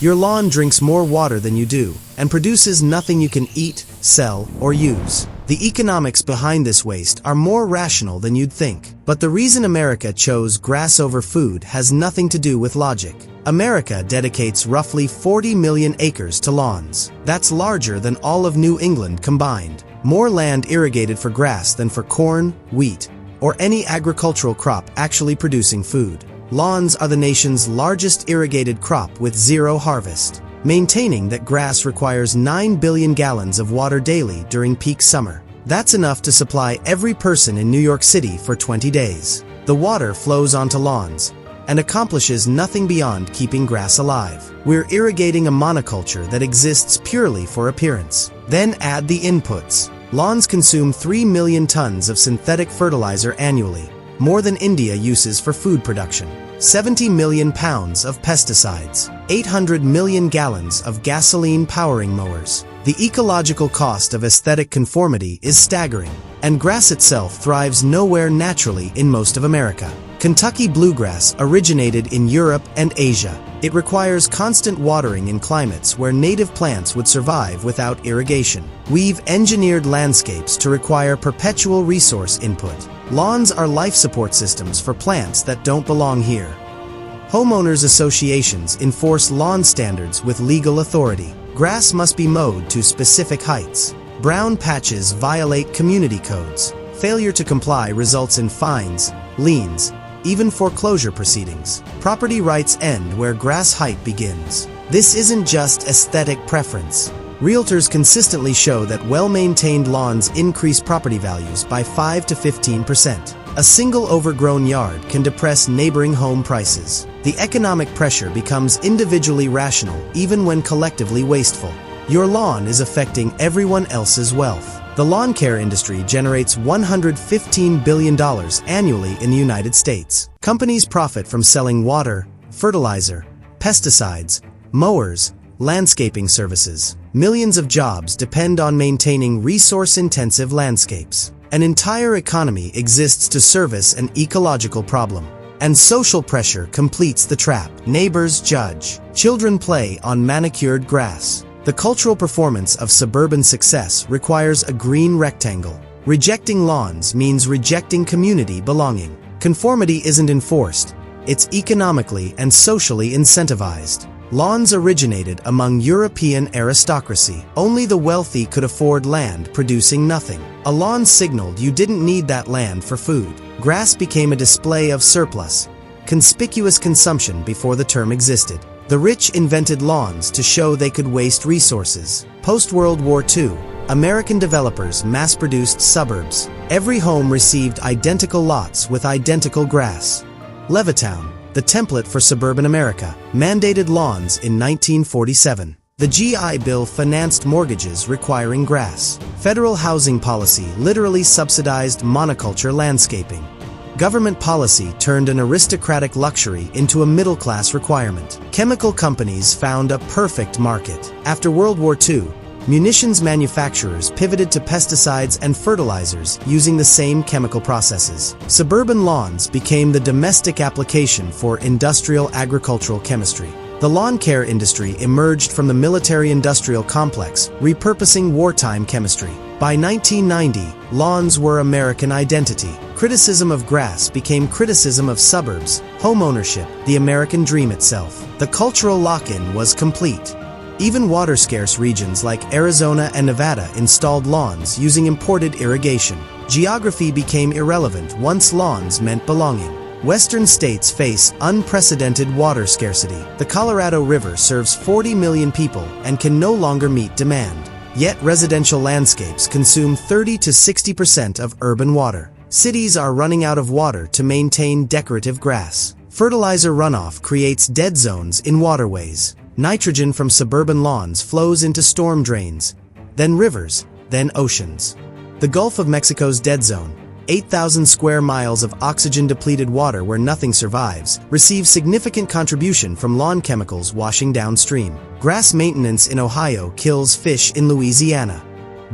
Your lawn drinks more water than you do, and produces nothing you can eat, sell, or use. The economics behind this waste are more rational than you'd think. But the reason America chose grass over food has nothing to do with logic. America dedicates roughly 40 million acres to lawns. That's larger than all of New England combined. More land irrigated for grass than for corn, wheat, or any agricultural crop actually producing food. Lawns are the nation's largest irrigated crop with zero harvest, maintaining that grass requires 9 billion gallons of water daily during peak summer. That's enough to supply every person in New York City for 20 days. The water flows onto lawns and accomplishes nothing beyond keeping grass alive. We're irrigating a monoculture that exists purely for appearance. Then add the inputs. Lawns consume 3 million tons of synthetic fertilizer annually, more than India uses for food production. 70 million pounds of pesticides, 800 million gallons of gasoline powering mowers. The ecological cost of aesthetic conformity is staggering, and grass itself thrives nowhere naturally in most of America. Kentucky bluegrass originated in Europe and Asia. It requires constant watering in climates where native plants would survive without irrigation. We've engineered landscapes to require perpetual resource input. Lawns are life support systems for plants that don't belong here. Homeowners associations enforce lawn standards with legal authority. Grass must be mowed to specific heights. Brown patches violate community codes. Failure to comply results in fines, liens, even foreclosure proceedings. Property rights end where grass height begins. This isn't just aesthetic preference. Realtors consistently show that well-maintained lawns increase property values by 5 to 15%. A single overgrown yard can depress neighboring home prices. The economic pressure becomes individually rational even when collectively wasteful. Your lawn is affecting everyone else's wealth. The lawn care industry generates $115 billion annually in the United States. Companies profit from selling water, fertilizer, pesticides, mowers, landscaping services. Millions of jobs depend on maintaining resource-intensive landscapes. An entire economy exists to service an ecological problem. And social pressure completes the trap. Neighbors judge. Children play on manicured grass. The cultural performance of suburban success requires a green rectangle. Rejecting lawns means rejecting community belonging. Conformity isn't enforced. It's economically and socially incentivized. Lawns originated among European aristocracy. Only the wealthy could afford land producing nothing. A lawn signaled you didn't need that land for food. Grass became a display of surplus, conspicuous consumption before the term existed. The rich invented lawns to show they could waste resources. Post-World War II, American developers mass-produced suburbs. Every home received identical lots with identical grass. Levittown, the template for suburban America, mandated lawns in 1947. The GI Bill financed mortgages requiring grass. Federal housing policy literally subsidized monoculture landscaping. Government policy turned an aristocratic luxury into a middle-class requirement. Chemical companies found a perfect market. After World War II, munitions manufacturers pivoted to pesticides and fertilizers using the same chemical processes. Suburban lawns became the domestic application for industrial agricultural chemistry. The lawn care industry emerged from the military-industrial complex, repurposing wartime chemistry. By 1990, lawns were American identity. Criticism of grass became criticism of suburbs, homeownership, the American dream itself. The cultural lock-in was complete. Even water-scarce regions like Arizona and Nevada installed lawns using imported irrigation. Geography became irrelevant once lawns meant belonging. Western states face unprecedented water scarcity. The Colorado River serves 40 million people and can no longer meet demand. Yet residential landscapes consume 30 to 60% of urban water. Cities are running out of water to maintain decorative grass. Fertilizer runoff creates dead zones in waterways. Nitrogen from suburban lawns flows into storm drains, then rivers, then oceans. The Gulf of Mexico's dead zone, 8,000 square miles of oxygen-depleted water where nothing survives, receives significant contribution from lawn chemicals washing downstream. Grass maintenance in Ohio kills fish in Louisiana.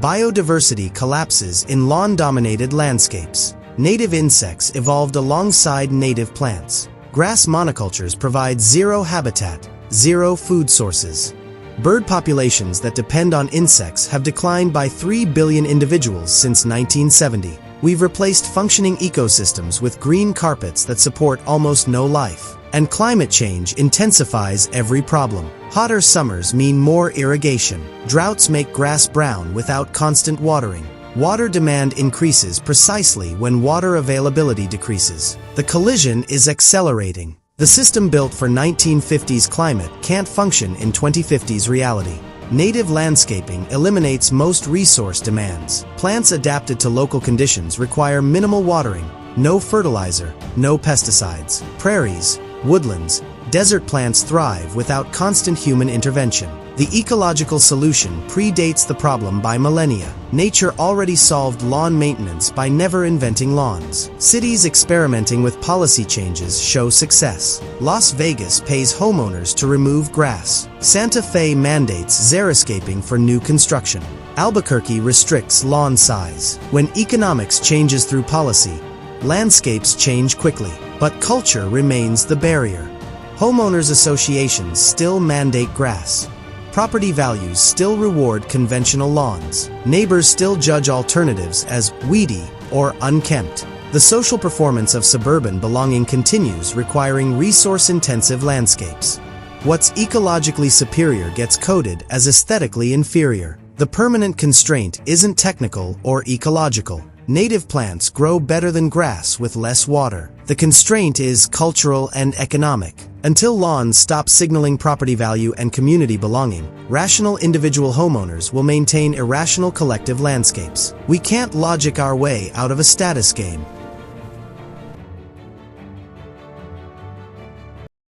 Biodiversity collapses in lawn-dominated landscapes. Native insects evolved alongside native plants. Grass monocultures provide zero habitat, Zero food sources. Bird populations that depend on insects have declined by 3 billion individuals since 1970. We've replaced functioning ecosystems with green carpets that support almost no life. And climate change intensifies every problem. Hotter summers mean more irrigation. Droughts make grass brown without constant watering. Water demand increases precisely when water availability decreases. The collision is accelerating. The system built for 1950s climate can't function in 2050s reality. Native landscaping eliminates most resource demands. Plants adapted to local conditions require minimal watering, no fertilizer, no pesticides. Prairies, woodlands, desert plants thrive without constant human intervention. The ecological solution predates the problem by millennia. Nature already solved lawn maintenance by never inventing lawns. Cities experimenting with policy changes show success. Las Vegas pays homeowners to remove grass. Santa Fe mandates xeriscaping for new construction. Albuquerque restricts lawn size. When economics changes through policy, landscapes change quickly, but culture remains the barrier. Homeowners associations still mandate grass. Property values still reward conventional lawns. Neighbors still judge alternatives as weedy or unkempt. The social performance of suburban belonging continues, requiring resource-intensive landscapes. What's ecologically superior gets coded as aesthetically inferior. The permanent constraint isn't technical or ecological. Native plants grow better than grass with less water. The constraint is cultural and economic. Until lawns stop signaling property value and community belonging, rational individual homeowners will maintain irrational collective landscapes. We can't logic our way out of a status game.